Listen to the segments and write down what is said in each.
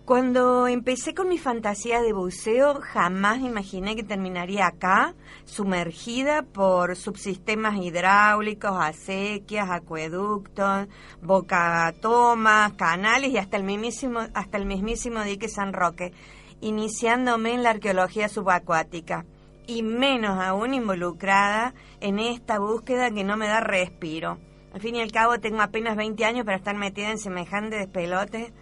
Cuando empecé con mi fantasía de buceo, jamás me imaginé que terminaría acá, sumergida por subsistemas hidráulicos, acequias, acueductos, bocatomas, canales y hasta el mismísimo dique San Roque, iniciándome en la arqueología subacuática, y menos aún involucrada en esta búsqueda que no me da respiro. Al fin y al cabo tengo apenas 20 años para estar metida en semejante despelote.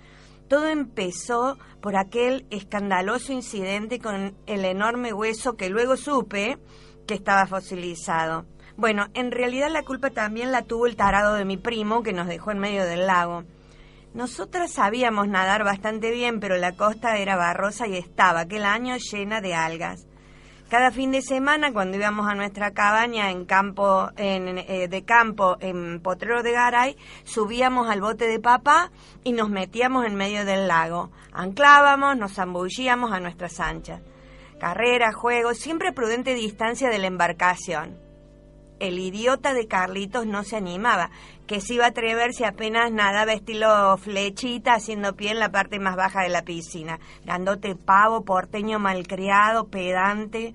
Todo empezó por aquel escandaloso incidente con el enorme hueso que luego supe que estaba fosilizado. Bueno, en realidad la culpa también la tuvo el tarado de mi primo que nos dejó en medio del lago. Nosotras sabíamos nadar bastante bien, pero la costa era barrosa y estaba aquel año llena de algas. Cada fin de semana, cuando íbamos a nuestra cabaña de campo en Potrero de Garay, subíamos al bote de papá y nos metíamos en medio del lago. Anclábamos, nos zambullíamos a nuestras anchas. Carreras, juegos, siempre a prudente distancia de la embarcación. El idiota de Carlitos no se animaba, que se iba a atrever si apenas nadaba estilo flechita, haciendo pie en la parte más baja de la piscina. Grandote pavo, porteño malcriado, pedante.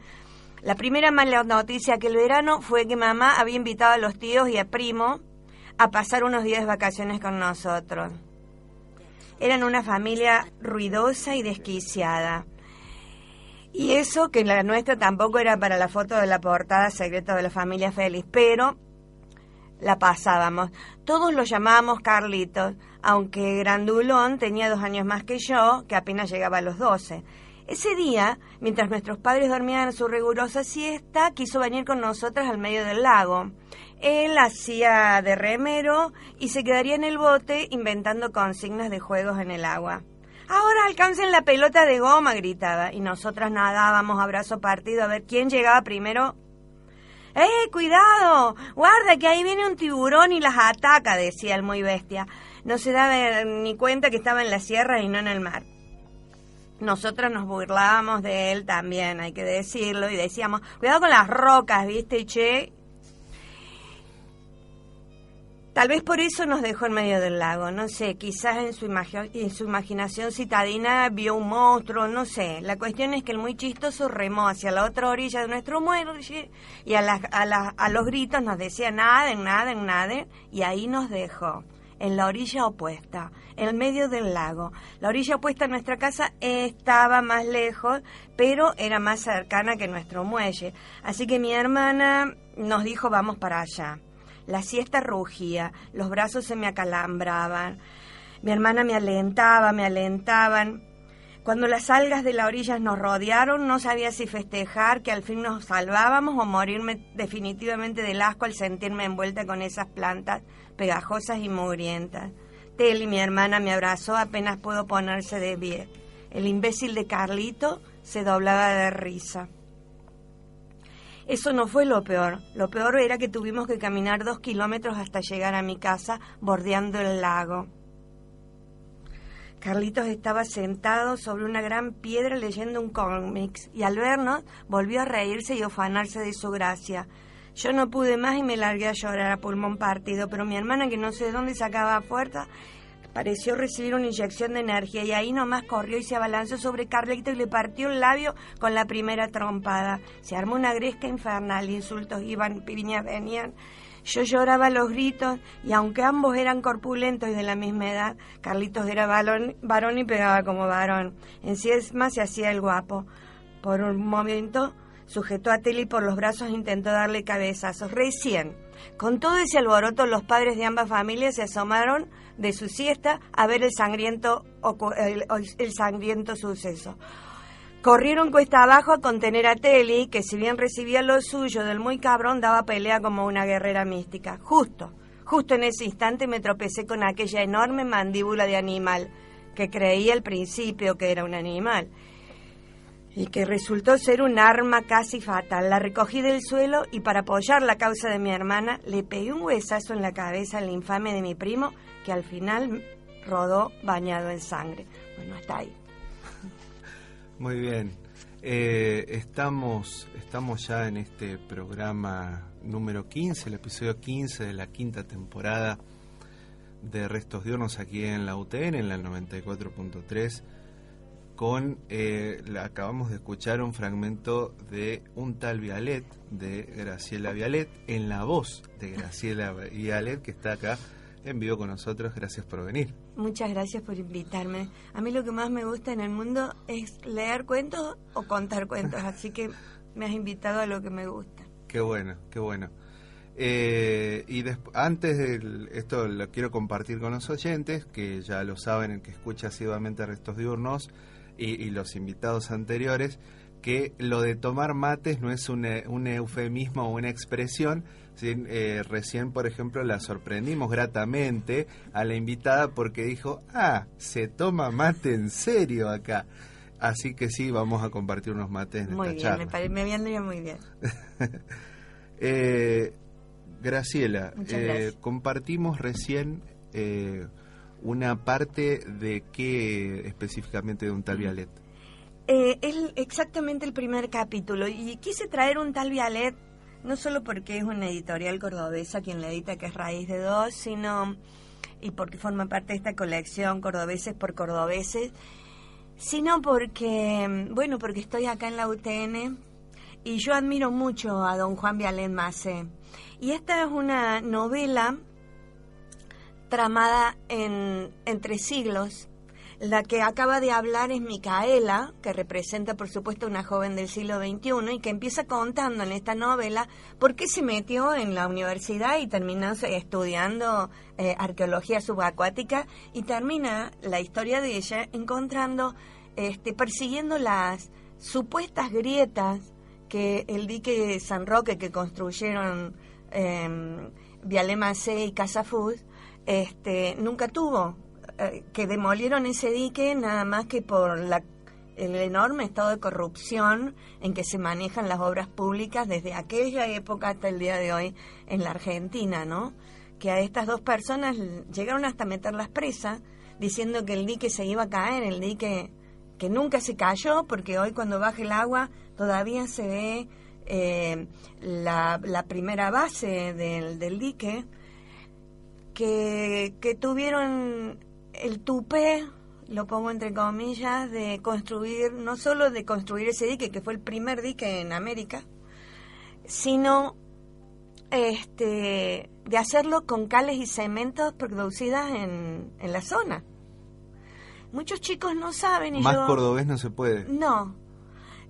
La primera mala noticia aquel verano fue que mamá había invitado a los tíos y a primo a pasar unos días de vacaciones con nosotros. Eran una familia ruidosa y desquiciada. Y eso que la nuestra tampoco era para la foto de la portada Secreto de la Familia Feliz, pero la pasábamos. Todos lo llamábamos Carlitos, aunque Grandulón tenía 2 años más que yo, que apenas llegaba a los 12. Ese día, mientras nuestros padres dormían su rigurosa siesta, quiso venir con nosotras al medio del lago. Él hacía de remero y se quedaría en el bote inventando consignas de juegos en el agua. «Ahora alcancen la pelota de goma», gritaba, y nosotras nadábamos a brazo partido a ver quién llegaba primero. Cuidado! Guarda que ahí viene un tiburón y las ataca», decía el muy bestia. No se daba ni cuenta que estaba en la sierra y no en el mar. Nosotras nos burlábamos de él también, hay que decirlo, y decíamos, «Cuidado con las rocas, ¿viste, che?» Tal vez por eso nos dejó en medio del lago, no sé, quizás en su imaginación citadina vio un monstruo, no sé. La cuestión es que el muy chistoso remó hacia la otra orilla de nuestro muelle y a los gritos nos decía naden, naden, naden, y ahí nos dejó, en la orilla opuesta, en medio del lago. La orilla opuesta a nuestra casa estaba más lejos, pero era más cercana que nuestro muelle. Así que mi hermana nos dijo, vamos para allá. La siesta rugía, los brazos se me acalambraban. Mi hermana me alentaban. Cuando las algas de la orilla nos rodearon, no sabía si festejar que al fin nos salvábamos o morirme definitivamente del asco al sentirme envuelta con esas plantas pegajosas y mugrientas. Teli, mi hermana, me abrazó apenas pudo ponerse de pie. El imbécil de Carlito se doblaba de risa. Eso no fue lo peor. Lo peor era que tuvimos que caminar 2 kilómetros hasta llegar a mi casa, bordeando el lago. Carlitos estaba sentado sobre una gran piedra leyendo un cómic y al vernos volvió a reírse y ufanarse de su gracia. Yo no pude más y me largué a llorar a pulmón partido, pero mi hermana, que no sé de dónde sacaba fuerza, pareció recibir una inyección de energía y ahí nomás corrió y se abalanzó sobre Carlito y le partió el labio con la primera trompada. Se armó una gresca infernal, insultos iban, piñas venían. Yo lloraba a los gritos y aunque ambos eran corpulentos y de la misma edad, Carlitos era varón y pegaba como varón. Encima se hacía el guapo. Por un momento sujetó a Teli por los brazos e intentó darle cabezazos. Recién, con todo ese alboroto, los padres de ambas familias se asomaron de su siesta a ver el sangriento suceso. Corrieron cuesta abajo a contener a Teli, que si bien recibía lo suyo del muy cabrón, daba pelea como una guerrera mística. Justo en ese instante me tropecé con aquella enorme mandíbula de animal, que creía al principio que era un animal. y que resultó ser un arma casi fatal. La recogí del suelo y para apoyar la causa de mi hermana le pegué un huesazo en la cabeza al infame de mi primo, que al final rodó bañado en sangre. Bueno, hasta ahí. Muy bien. Estamos ya en este programa número 15, el episodio 15 de la quinta temporada de Restos Diurnos aquí en la UTN, en la 94.3. Acabamos de escuchar un fragmento de Un tal Vialet, de Graciela Vialet, en la voz de Graciela Vialet, que está acá en vivo con nosotros. Gracias por venir. Muchas gracias por invitarme. A mí lo que más me gusta en el mundo es leer cuentos o contar cuentos, así que me has invitado a lo que me gusta. Qué bueno, qué bueno. Antes de esto lo quiero compartir con los oyentes, que ya lo saben, el que escucha asiduamente Restos Diurnos y los invitados anteriores, que lo de tomar mates no es un eufemismo o una expresión. ¿Sí? Recién, por ejemplo, la sorprendimos gratamente a la invitada porque dijo, se toma mate en serio acá. Así que sí, vamos a compartir unos mates en esta charla. Me vendría muy bien. Graciela, compartimos recién una parte de qué específicamente de Un tal Vialet. Es exactamente el primer capítulo y quise traer Un tal Vialet no solo porque es una editorial cordobesa quien la edita, que es Raíz de Dos, y porque forma parte de esta colección Cordobeses por Cordobeses, sino porque estoy acá en la UTN y yo admiro mucho a don Juan Vialet Macé. Y esta es una novela tramada entre siglos. La que acaba de hablar es Micaela, que representa, por supuesto, una joven del siglo XXI y que empieza contando en esta novela por qué se metió en la universidad y terminó estudiando arqueología subacuática, y termina la historia de ella persiguiendo las supuestas grietas que el dique San Roque que construyeron Vialet Macé y Casafús nunca tuvo. Que demolieron ese dique nada más que por el enorme estado de corrupción en que se manejan las obras públicas desde aquella época hasta el día de hoy en la Argentina, ¿no? Que a estas dos personas llegaron hasta meterlas presas diciendo que el dique se iba a caer, el dique que nunca se cayó, porque hoy cuando baja el agua todavía se ve la primera base del dique, que tuvieron el tupé, lo pongo entre comillas, de construir, no solo de construir ese dique, que fue el primer dique en América, sino de hacerlo con cales y cementos producidas en la zona. Muchos chicos no saben. Más cordobés no se puede. No.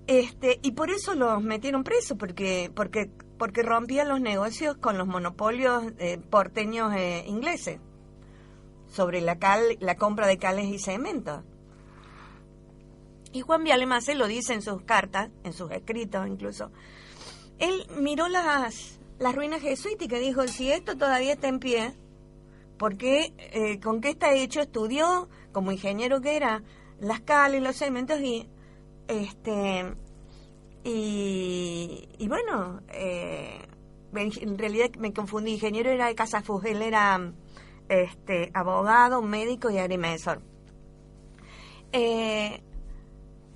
Y por eso los metieron presos, porque rompían los negocios con los monopolios porteños ingleses sobre la compra de cales y cementos. Y Juan Vialet Macé lo dice en sus cartas, en sus escritos incluso. Él miró las ruinas jesuíticas y dijo, si esto todavía está en pie, ¿con qué está hecho? Estudió, como ingeniero que era, las cales, los cementos y bueno, en realidad me confundí. Ingeniero era de Casafús, él era abogado, médico y agrimensor.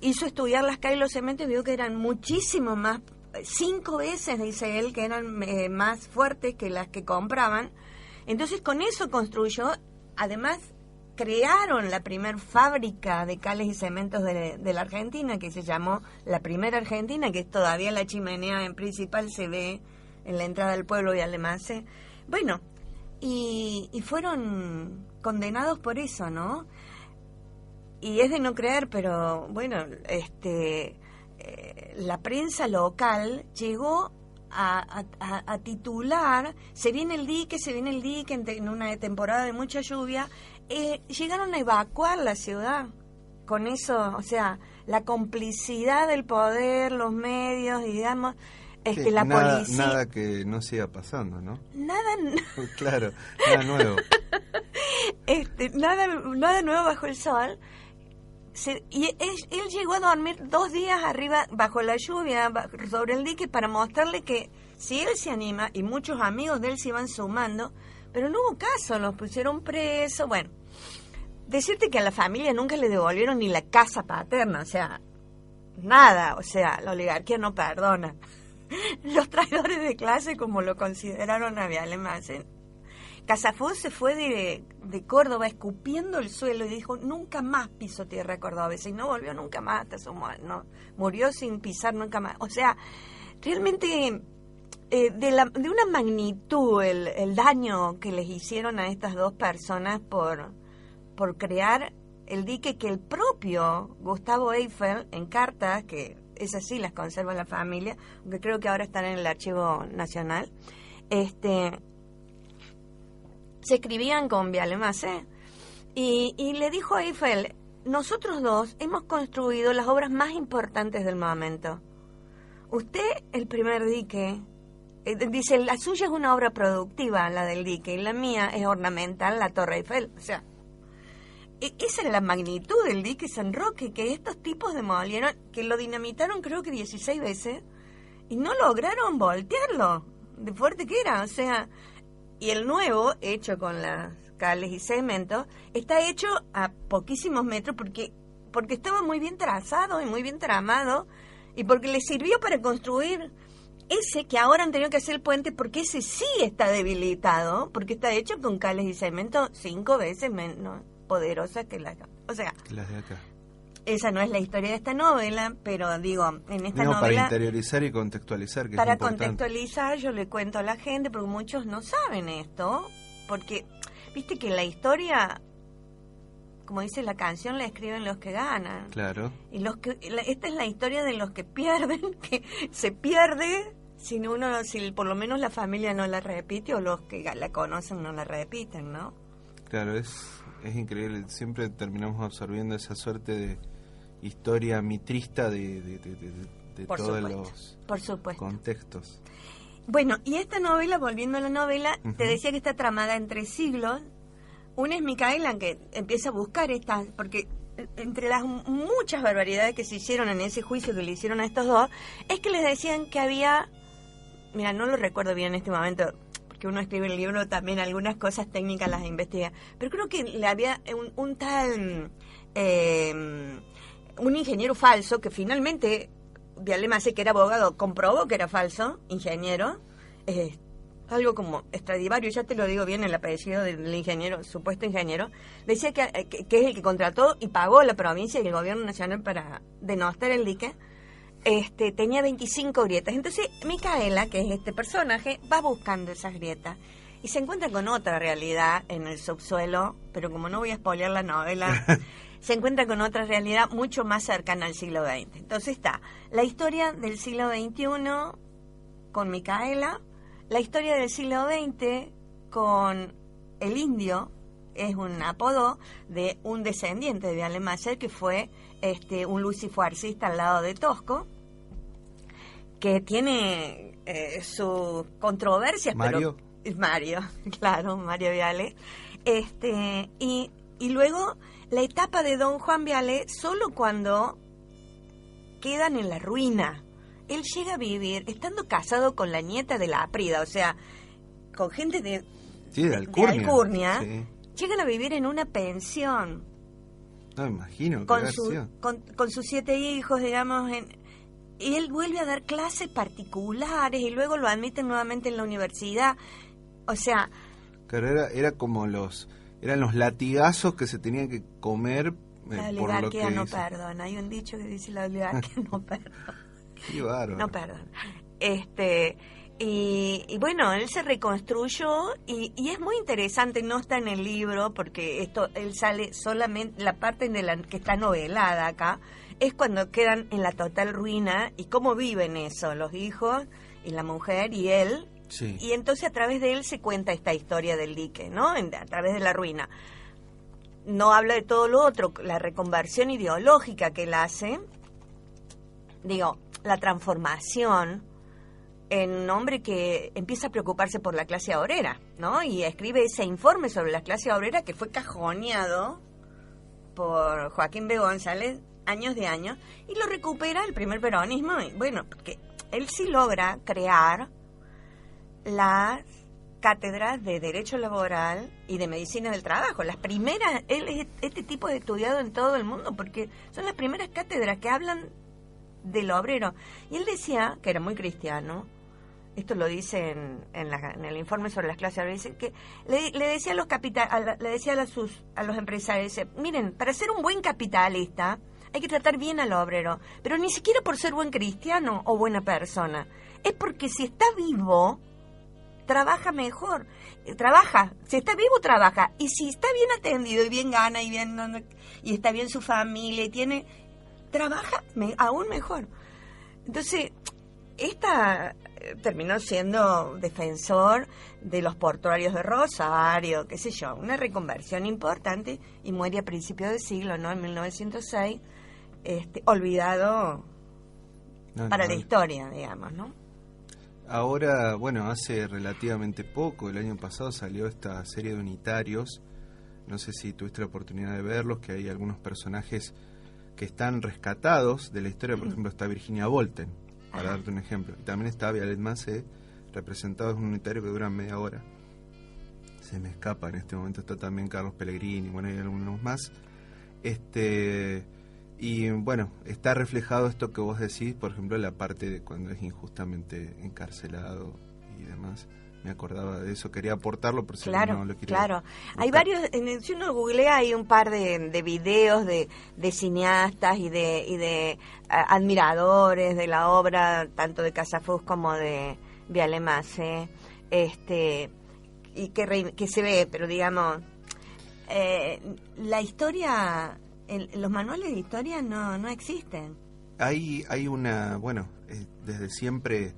Hizo estudiar las cales y los cementos y vio que eran muchísimo más, 5 veces, dice él, que eran más fuertes que las que compraban. Entonces con eso construyó, además crearon la primer fábrica de cales y cementos de la Argentina, que se llamó La Primera Argentina, que todavía la chimenea en principal se ve en la entrada del pueblo de Vialet Macé. Bueno, y fueron condenados por eso, ¿no? Y es de no creer, pero bueno, la prensa local llegó a titular, se viene el dique en una temporada de mucha lluvia. Llegaron a evacuar la ciudad con eso, o sea, la complicidad del poder, los medios, digamos, sí, la policía. Nada que no siga pasando, ¿no? Nada. Claro, nada nuevo. Nada nuevo bajo el sol, él llegó a dormir 2 días arriba, bajo la lluvia, sobre el dique, para mostrarle que si él se anima, y muchos amigos de él se iban sumando, pero no hubo caso, los pusieron preso. Bueno, decirte que a la familia nunca le devolvieron ni la casa paterna, o sea, nada, o sea, la oligarquía no perdona. Los traidores de clase, como lo consideraron a Viale Madsen. Casafós se fue de Córdoba escupiendo el suelo y dijo, nunca más piso tierra cordobesa, y no volvió nunca más hasta su muerte, no, murió sin pisar nunca más. O sea, realmente de una magnitud el daño que les hicieron a estas dos personas por crear el dique que el propio Gustavo Eiffel, en cartas, que esas sí las conserva la familia, aunque creo que ahora están en el Archivo Nacional, se escribían con Viale Madsen, y le dijo a Eiffel, nosotros dos hemos construido las obras más importantes del momento. Usted, el primer dique, dice, la suya es una obra productiva, la del dique, y la mía es ornamental, la Torre Eiffel. O sea, esa es la magnitud del dique San Roque, que estos tipos demolieron, que lo dinamitaron creo que 16 veces, y no lograron voltearlo, de fuerte que era, o sea. Y el nuevo, hecho con las cales y cemento, está hecho a poquísimos metros porque estaba muy bien trazado y muy bien tramado, y porque le sirvió para construir ese que ahora han tenido que hacer el puente, porque ese sí está debilitado, porque está hecho con cales y cemento 5 veces menos poderosa que las de acá. Esa no es la historia de esta novela, pero digo, en esta novela... Para interiorizar y contextualizar, que para es importante. Contextualizar, yo le cuento a la gente, porque muchos no saben esto, porque, viste que la historia, como dice la canción, la escriben los que ganan. Claro. Y esta es la historia de los que pierden, que se pierde si por lo menos la familia no la repite, o los que la conocen no la repiten, ¿no? Claro, es increíble, siempre terminamos absorbiendo esa suerte de historia mitrista de todos los contextos. Bueno, y esta novela, volviendo a la novela, te decía que está tramada en 3 siglos. Una es Micaela, que empieza a buscar estas, porque entre las muchas barbaridades que se hicieron en ese juicio que le hicieron a estos dos, es que les decían que había, mira, no lo recuerdo bien en este momento, que uno escribe el libro, también algunas cosas técnicas las investiga, pero creo que le había un tal un ingeniero falso, que finalmente Viale Madsen, que era abogado, comprobó que era falso, ingeniero, algo como Stradivario, ya te lo digo bien, el apellido del ingeniero, supuesto ingeniero, decía que es el que contrató y pagó la provincia y el gobierno nacional para denostar el dique. Tenía 25 grietas. Entonces Micaela, que es este personaje, va buscando esas grietas y se encuentra con otra realidad en el subsuelo, pero como no voy a spoilear la novela, se encuentra con otra realidad mucho más cercana al siglo XX. Entonces está la historia del siglo XXI con Micaela, la historia del siglo XX con el indio, es un apodo de un descendiente de Viale Madsen, que fue un lucifuarcista al lado de Tosco, que tiene sus controversias. Mario. Pero, Mario, claro, Mario Viale. Y luego la etapa de don Juan Viale, solo cuando quedan en la ruina. Él llega a vivir estando casado con la nieta de la Aprida, o sea, con gente de Alcurnia, sí. Llegan a vivir en una pensión. No me imagino. Con sus 7 hijos, digamos, y él vuelve a dar clases particulares y luego lo admiten nuevamente en la universidad. O sea... Pero era como eran los latigazos que se tenían que comer. La oligarquía no perdona. Hay un dicho que dice: la oligarquía no perdona. Qué bárbaro. No perdona. Y bueno, él se reconstruyó y es muy interesante, no está en el libro porque él sale solamente, la parte de la que está novelada acá, es cuando quedan en la total ruina y cómo viven eso, los hijos y la mujer y él. Sí. Y entonces a través de él se cuenta esta historia del dique, ¿no? A través de la ruina. No habla de todo lo otro, la reconversión ideológica que él hace, digo, la transformación en un hombre que empieza a preocuparse por la clase obrera, ¿no? Y escribe ese informe sobre la clase obrera que fue cajoneado por Joaquín B. González años de años, y lo recupera el primer peronismo, y bueno, porque él sí logra crear las cátedras de Derecho Laboral y de Medicina del Trabajo. Las primeras, este tipo es estudiado en todo el mundo porque son las primeras cátedras que hablan del obrero. Y él decía, que era muy cristiano, esto lo dice en el informe sobre las clases obreras, dice que le decía a los le decía a los empresarios, dice, miren, para ser un buen capitalista hay que tratar bien al obrero, pero ni siquiera por ser buen cristiano o buena persona, es porque si está vivo trabaja mejor, si está vivo trabaja, y si está bien atendido y bien gana y está bien su familia y trabaja aún mejor. Entonces, esta terminó siendo defensor de los portuarios de Rosario, qué sé yo, una reconversión importante, y muere a principios del siglo, ¿no? En 1906, olvidado para la historia, digamos, ¿no? Ahora, bueno, hace relativamente poco, el año pasado salió esta serie de unitarios, no sé si tuviste la oportunidad de verlos, que hay algunos personajes que están rescatados de la historia. Por ejemplo, está Virginia Volten, para darte un ejemplo, y también está Vialet Macé, representado en un unitario que dura media hora. Se me escapa en este momento, está también Carlos Pellegrini, bueno, hay algunos más. Y bueno, está reflejado esto que vos decís, por ejemplo, la parte de cuando es injustamente encarcelado y demás. Me acordaba de eso, quería aportarlo, por si no lo quiero. Claro, hay varios, si uno googlea, hay un par de videos de cineastas y de admiradores de la obra, tanto de Casafús como de Vialet Macé, y que se ve, pero digamos, la historia, los manuales de historia no existen. Hay una, bueno, desde siempre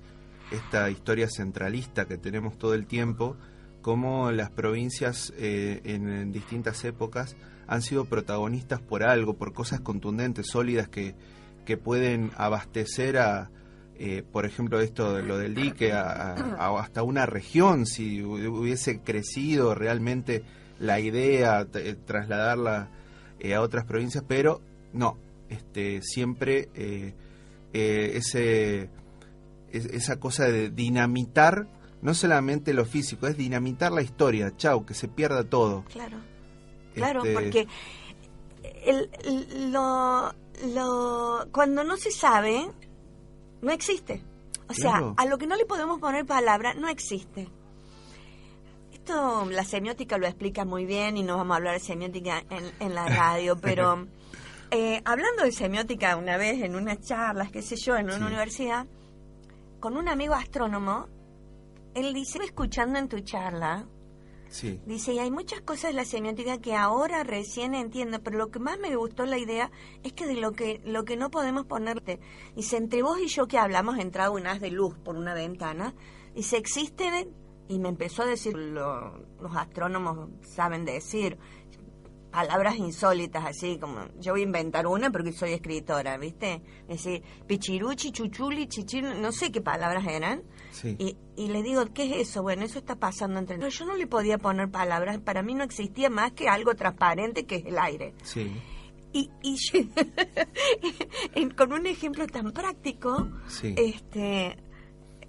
esta historia centralista que tenemos todo el tiempo, como las provincias en distintas épocas han sido protagonistas por algo, por cosas contundentes, sólidas, que pueden abastecer por ejemplo, lo del dique, hasta una región, si hubiese crecido realmente la idea, trasladarla a otras provincias, pero no, siempre esa cosa de dinamitar, no solamente lo físico, es dinamitar la historia, que se pierda todo. Claro, porque cuando no se sabe, no existe. O sea, a lo que no le podemos poner palabra, no existe. Esto la semiótica lo explica muy bien, y no vamos a hablar de semiótica en la radio, pero hablando de semiótica una vez en unas charlas, qué sé yo, en una universidad, con un amigo astrónomo, él dice, escuchando en tu charla, dice, y hay muchas cosas de la semiótica que ahora recién entiendo, pero lo que más me gustó la idea es que de lo que no podemos ponerte, dice, entre vos y yo que hablamos, entraba un haz de luz por una ventana, dice, existen, y me empezó a decir, los astrónomos saben decir palabras insólitas, así como, yo voy a inventar una porque soy escritora, ¿viste? Es decir, pichiruchi, chuchuli, chichir, no sé qué palabras eran. Y le digo, ¿qué es eso? Bueno, eso está pasando entre nosotros. Yo no le podía poner palabras, para mí no existía más que algo transparente que es el aire. Y con un ejemplo tan práctico,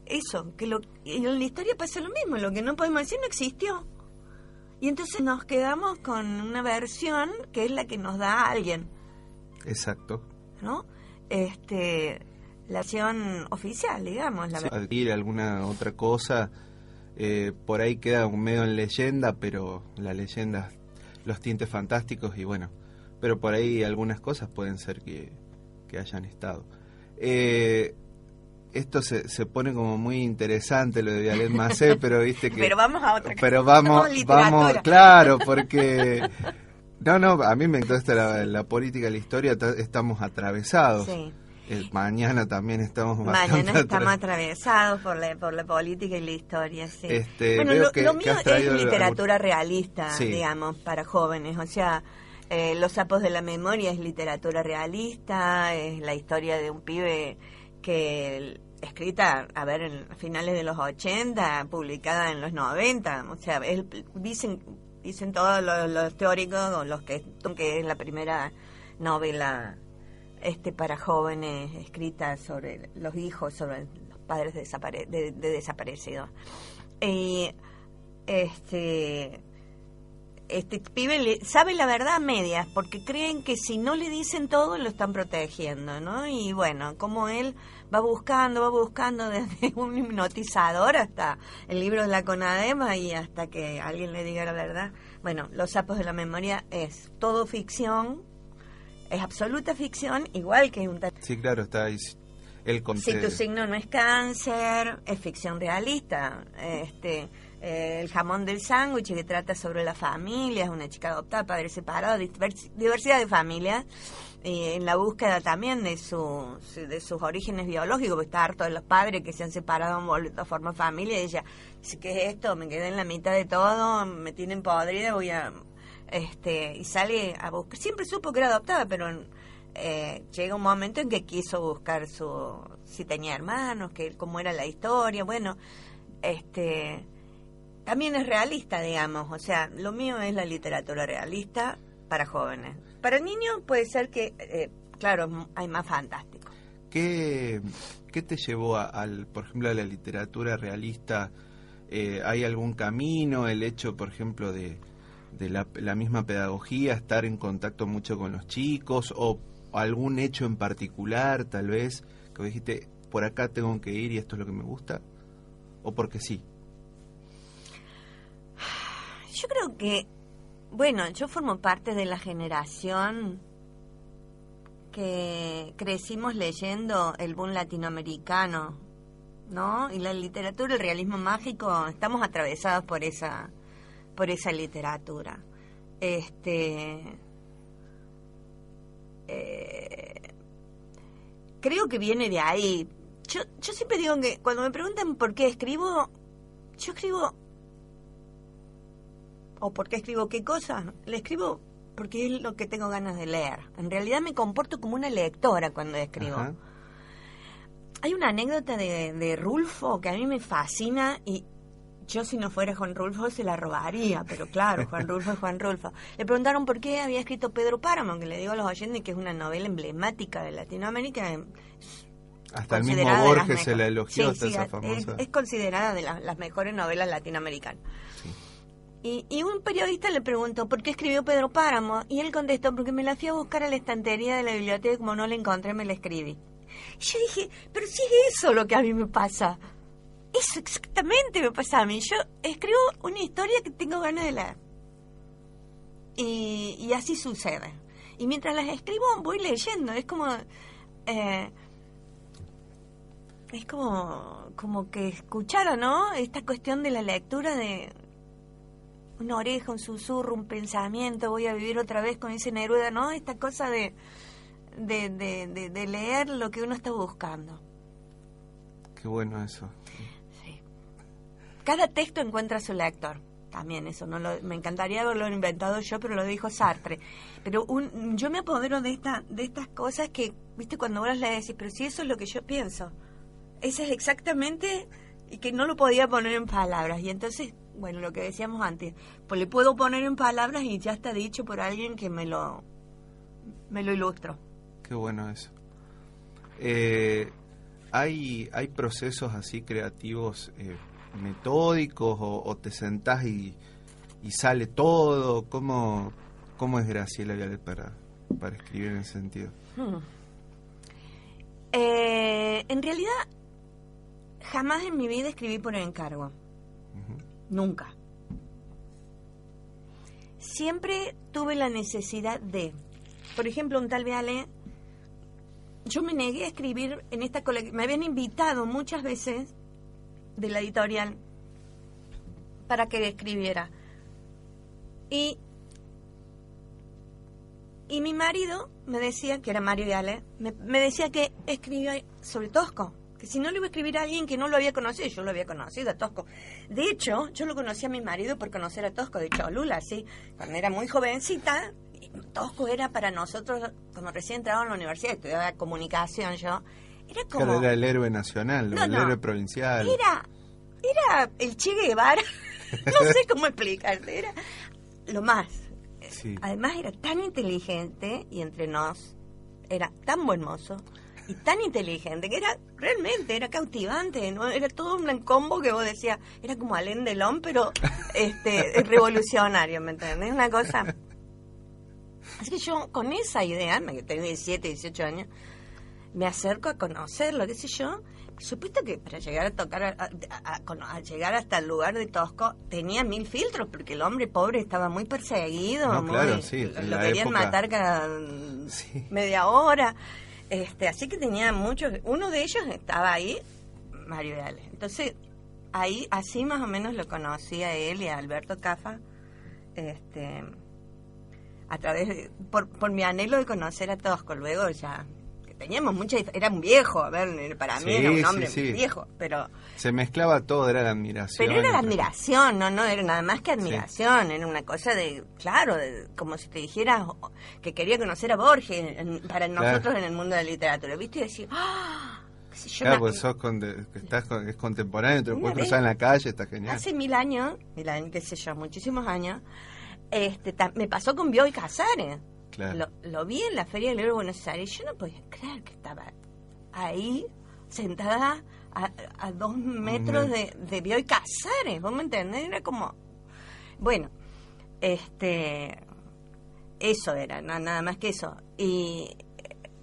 eso, que en la historia pasa lo mismo, lo que no podemos decir no existió. Y entonces nos quedamos con una versión que es la que nos da alguien. Exacto. ¿No? La versión oficial, digamos. Adquirir alguna otra cosa, por ahí queda medio en leyenda, pero la leyenda, los tintes fantásticos, y bueno, pero por ahí algunas cosas pueden ser que hayan estado. Esto se pone como muy interesante, lo de Vialet Macé, pero viste que... Pero vamos a otra cosa. Pero vamos, claro, porque... No, a mí me encanta la política, la historia, estamos atravesados. Mañana también estamos estamos atravesados por la política y la historia, Bueno, lo mío es literatura realista, digamos, para jóvenes, o sea... Los sapos de la memoria es literatura realista, es la historia de un pibe que escrita, a finales de los 80, publicada en los 90, o sea, dicen, dicen todos los teóricos, o los que es la primera novela para jóvenes escrita sobre los hijos, sobre los padres de desaparecidos. Y este pibe sabe la verdad a medias, porque creen que si no le dicen todo lo están protegiendo, ¿no? Y bueno, como él va buscando desde un hipnotizador hasta el libro de la Conadema y hasta que alguien le diga la verdad. Bueno, Los sapos de la memoria es todo ficción, es absoluta ficción, igual que un... Sí, claro, está ahí el Si tu signo no es Cáncer, es ficción realista. El jamón del sándwich, que trata sobre la familia, es una chica adoptada, padres separados, diversidad de familias, en la búsqueda también de sus orígenes biológicos, porque está harto de los padres que se han separado, han vuelto a formar familia, y ella dice, ¿qué es esto? Me quedé en la mitad de todo, me tienen podrida, voy a... y sale a buscar, siempre supo que era adoptada, pero llega un momento en que quiso buscar si tenía hermanos, cómo era la historia, bueno, también es realista, digamos, o sea, lo mío es la literatura realista para jóvenes. Para niños puede ser que, claro, hay más fantástico. ¿Qué te llevó por ejemplo, a la literatura realista? ¿Hay algún camino? El hecho, por ejemplo, de la misma pedagogía, estar en contacto mucho con los chicos, o algún hecho en particular, tal vez, que dijiste, por acá tengo que ir y esto es lo que me gusta, o porque sí. Yo creo que, bueno, yo formo parte de la generación que crecimos leyendo el boom latinoamericano, ¿no? Y la literatura, el realismo mágico, estamos atravesados por esa literatura. Creo que viene de ahí. Yo siempre digo que cuando me preguntan por qué escribo, yo escribo, o por qué escribo qué cosa, le escribo porque es lo que tengo ganas de leer. En realidad me comporto como una lectora cuando escribo. Ajá. Hay una anécdota de Rulfo que a mí me fascina, y yo si no fuera Juan Rulfo se la robaría, pero claro, Juan Rulfo es Juan Rulfo. Le preguntaron por qué había escrito Pedro Páramo, que le digo a los oyentes que es una novela emblemática de Latinoamérica. Hasta el mismo Borges se la elogió, sí, esa famosa. Es considerada de las mejores novelas latinoamericanas. Sí. Y un periodista le preguntó por qué escribió Pedro Páramo, y él contestó, porque me la fui a buscar a la estantería de la biblioteca y como no la encontré me la escribí. Y yo dije, pero si es eso lo que a mí me pasa. Eso exactamente me pasa a mí. Yo escribo una historia que tengo ganas de leer. Y así sucede. Y mientras las escribo voy leyendo. Es como... como que escuchara, ¿no? Esta cuestión de la lectura, de una oreja, un susurro, un pensamiento, voy a vivir otra vez con ese Neruda, ¿no? Esta cosa de leer lo que uno está buscando. Qué bueno eso. Sí. Cada texto encuentra a su lector. También eso, me encantaría haberlo inventado yo, pero lo dijo Sartre. Pero yo me apodero de estas cosas que, viste, cuando vos le decís, pero si eso es lo que yo pienso. Eso es exactamente, y que no lo podía poner en palabras. Y entonces, bueno, lo que decíamos antes, pues le puedo poner en palabras y ya está dicho por alguien que me lo ilustró. Qué bueno eso. ¿Hay procesos así creativos metódicos, o te sentás y sale todo? ¿Cómo es Graciela Vialet para escribir en ese sentido? En realidad, jamás en mi vida escribí por encargo. Uh-huh. Nunca. Siempre tuve la necesidad de, por ejemplo, un tal Vialet, yo me negué a escribir en esta colección. Me habían invitado muchas veces de la editorial para que escribiera. Y mi marido me decía, que era Mario Vialet, me decía que escribía sobre Tosco, que si no le iba a escribir a alguien que no lo había conocido. Yo lo había conocido a Tosco. De hecho, yo lo conocí a mi marido por conocer a Tosco de Cholula, ¿sí? Cuando era muy jovencita, Tosco era para nosotros, cuando recién entraba a la universidad, estudiaba comunicación yo, era como... Era el héroe nacional, el héroe provincial. Era el Che Guevara, no sé cómo explicarte, lo más. Sí. Además era tan inteligente, y entre nos era tan buen mozo y tan inteligente que realmente era cautivante, ¿no? Era todo un combo que vos decías, era como Alain Delon, pero revolucionario, ¿me entendés? Una cosa. Así que yo con esa idea, que tengo 17, 18 años, me acerco a conocerlo, qué sé yo. Por supuesto que para llegar a tocar, a llegar hasta el lugar de Tosco, tenía 1000 filtros, porque el hombre pobre estaba muy perseguido. No, claro, sí. Lo querían matar cada media hora. Así que tenía muchos. Uno de ellos estaba ahí, Mario Viale. Entonces, ahí, así más o menos lo conocí a él y a Alberto Cafa, a través por mi anhelo de conocer a Tosco. Luego ya teníamos era un viejo, a ver, para mí era un hombre viejo, pero se mezclaba todo, era la admiración. Pero era la admiración, no era nada más que admiración, era una cosa como si te dijera que quería conocer a Borges para nosotros en el mundo de la literatura, ¿viste? Y decir, claro, pues es contemporáneo, te lo puedes cruzar en la calle, está genial. Hace 1000 años, qué sé yo, muchísimos años, me pasó con Bioy Casares. Claro. Lo vi en la Feria del Libro de Buenos Aires y yo no podía creer que estaba ahí, sentada a 2 metros de Bioy Casares, ¿vos me entendés? Era como... Bueno, eso era, nada más que eso. Y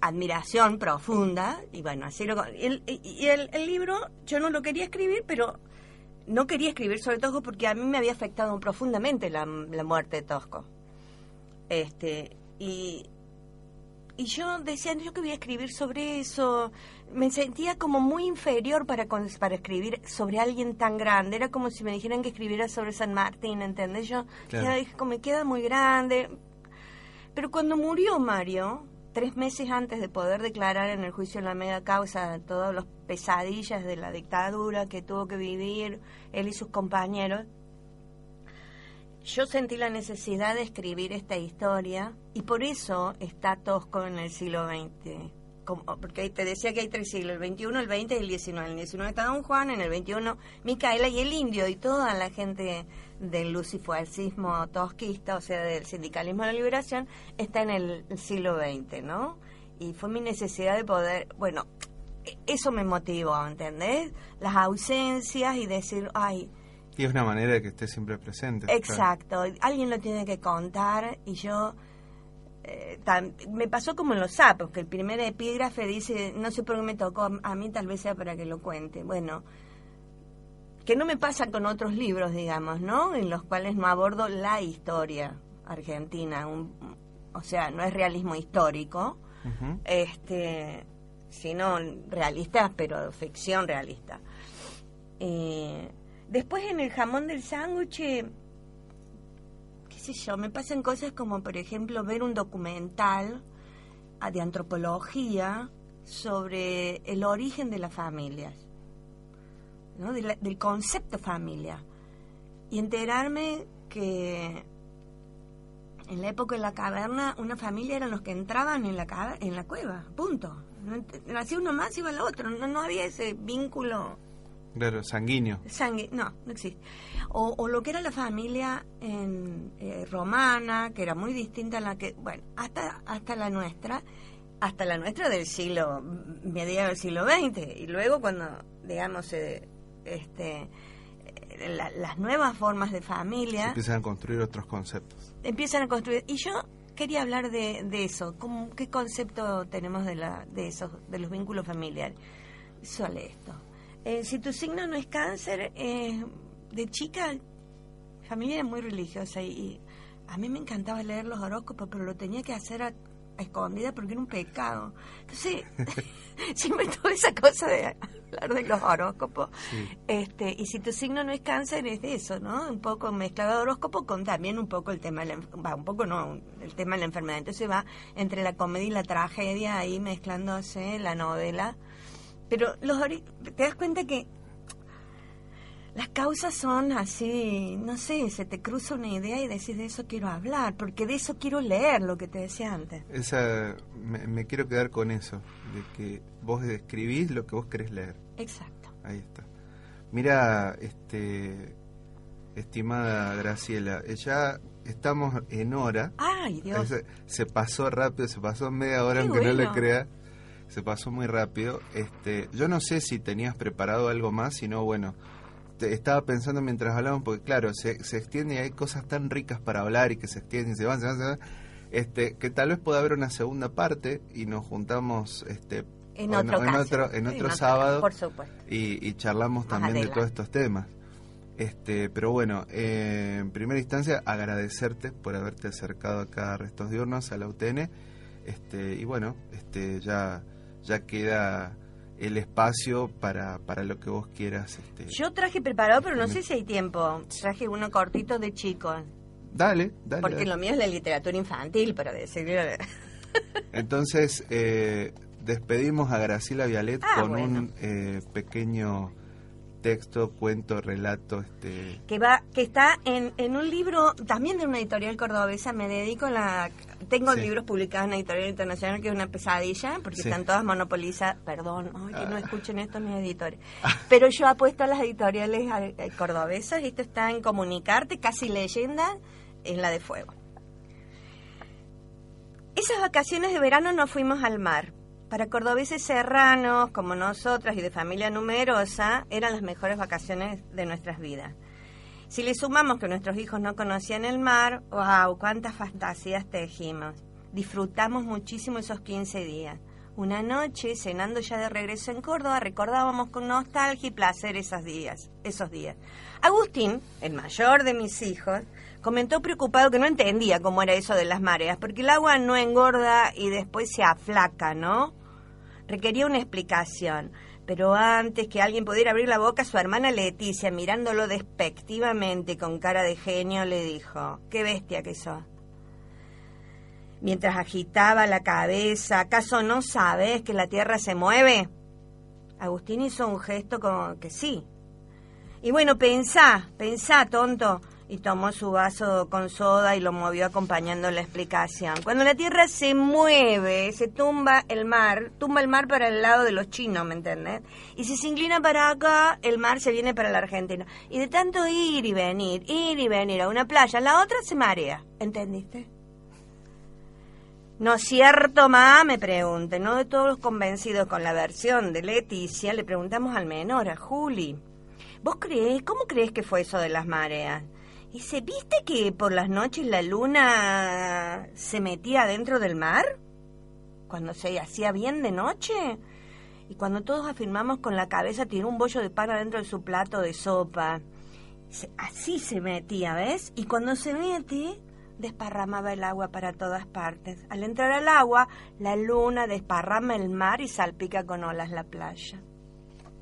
admiración profunda, y bueno, así el libro, yo no lo quería escribir, pero no quería escribir sobre Tosco porque a mí me había afectado profundamente la muerte de Tosco. Y yo decía, yo que voy a escribir sobre eso, me sentía como muy inferior para escribir sobre alguien tan grande, era como si me dijeran que escribiera sobre San Martín, ¿entendés? Yo dije, me queda muy grande. Pero cuando murió Mario, 3 meses antes de poder declarar en el juicio de la mega causa todas las pesadillas de la dictadura que tuvo que vivir él y sus compañeros, yo sentí la necesidad de escribir esta historia y por eso está Tosco en el siglo XX. Porque te decía que hay 3 siglos, el XXI, el XX y el XIX. En el XIX está Don Juan, en el XXI Micaela y el Indio y toda la gente del lucifuercismo tosquista, o sea, del sindicalismo de la liberación, está en el siglo XX, ¿no? Y fue mi necesidad de poder, bueno, eso me motivó, ¿entendés? Las ausencias y decir, y es una manera de que esté siempre presente. Exacto, claro. Alguien lo tiene que contar y yo... me pasó como en los sapos, que el primer epígrafe dice, no sé por qué me tocó a mí, tal vez sea para que lo cuente. Bueno, que no me pasa con otros libros, digamos, ¿no? En los cuales no abordo la historia argentina, o sea, no es realismo histórico, sino realista, pero ficción realista. Después en el jamón del sándwich, qué sé yo, me pasan cosas como, por ejemplo, ver un documental de antropología sobre el origen de las familias, ¿no? Del concepto familia, y enterarme que en la época de la caverna una familia eran los que entraban en la cueva, punto. Nacía uno más, iba el otro, no había ese vínculo. Claro, sanguíneo. No existe. O lo que era la familia romana, que era muy distinta a la que, bueno, hasta la nuestra del mediados del siglo XX, y luego cuando, digamos, las nuevas formas de familia... Se empiezan a construir otros conceptos. Y yo quería hablar de eso, ¿qué concepto tenemos de los vínculos familiares? Solo esto. Si tu signo no es cáncer, de chica, familia era muy religiosa y a mí me encantaba leer los horóscopos, pero lo tenía que hacer a escondidas porque era un pecado. Entonces, siempre tuve esa cosa de hablar de los horóscopos. Sí. Y si tu signo no es cáncer, es de eso, ¿no? Un poco mezclado de horóscopo con también un poco el tema de el tema de la enfermedad. Entonces va entre la comedia y la tragedia, ahí mezclándose la novela. Pero te das cuenta que las causas son así, no sé, se te cruza una idea y decís, de eso quiero hablar, porque de eso quiero leer, lo que te decía antes. Me quiero quedar con eso, de que vos escribís lo que vos querés leer. Exacto. Ahí está. Mira, estimada Graciela, ya estamos en hora. ¡Ay, Dios! Se pasó rápido, se pasó media hora, Qué aunque no le bueno. crea. Se pasó muy rápido. Yo no sé si tenías preparado algo más, sino bueno, estaba pensando mientras hablábamos, porque claro, se extiende y hay cosas tan ricas para hablar y que se extienden, se van, que tal vez pueda haber una segunda parte y nos juntamos En otro sábado, por supuesto, y charlamos Más también adelante. de todos estos temas. Pero bueno, en primera instancia agradecerte por haberte acercado acá a Restos Diurnos, a la UTN, y bueno, ya queda el espacio para lo que vos quieras. Yo traje preparado, pero no sé si hay tiempo. Traje uno cortito de chicos. Dale. Porque dale. lo mío es la literatura infantil, para decirlo. Entonces, despedimos a Graciela Vialet con bueno. un pequeño texto, cuento, relato. Que está en un libro, también de una editorial cordobesa. Tengo Sí. libros publicados en una editorial internacional que es una pesadilla, porque Sí. están todas monopolizadas. Perdón, que no escuchen esto mis editores. Pero yo apuesto a las editoriales cordobesas, y esto está en Comunicarte, casi leyenda, en la de Fuego. Esas vacaciones de verano nos fuimos al mar. Para cordobeses serranos, como nosotras y de familia numerosa, eran las mejores vacaciones de nuestras vidas. Si le sumamos que nuestros hijos no conocían el mar, ¡wow! ¡Cuántas fantasías tejimos! Disfrutamos muchísimo esos 15 días. Una noche, cenando ya de regreso en Córdoba, recordábamos con nostalgia y placer esos días. Agustín, el mayor de mis hijos, comentó preocupado que no entendía cómo era eso de las mareas, porque el agua no engorda y después se aflaca, ¿no? Requería una explicación. Pero antes que alguien pudiera abrir la boca, su hermana Leticia, mirándolo despectivamente con cara de genio, le dijo: ¡qué bestia que sos! Mientras agitaba la cabeza, ¿acaso no sabes que la tierra se mueve? Agustín hizo un gesto como que sí. Y bueno, pensá, tonto. Y tomó su vaso con soda y lo movió acompañando la explicación. Cuando la tierra se mueve, se tumba el mar para el lado de los chinos, ¿me entendés? Y si se inclina para acá, el mar se viene para la Argentina. Y de tanto ir y venir a una playa, la otra se marea, ¿entendiste? ¿No es cierto, ma? Me pregunté. No de todos los convencidos con la versión de Leticia, le preguntamos al menor, a Juli. ¿Cómo crees que fue eso de las mareas? Dice, ¿viste que por las noches la luna se metía dentro del mar? Cuando se hacía bien de noche. Y cuando todos afirmamos con la cabeza, tiró un bollo de pan adentro de su plato de sopa. Dice, así se metía, ¿ves? Y cuando se mete, desparramaba el agua para todas partes. Al entrar al agua, la luna desparrama el mar y salpica con olas la playa.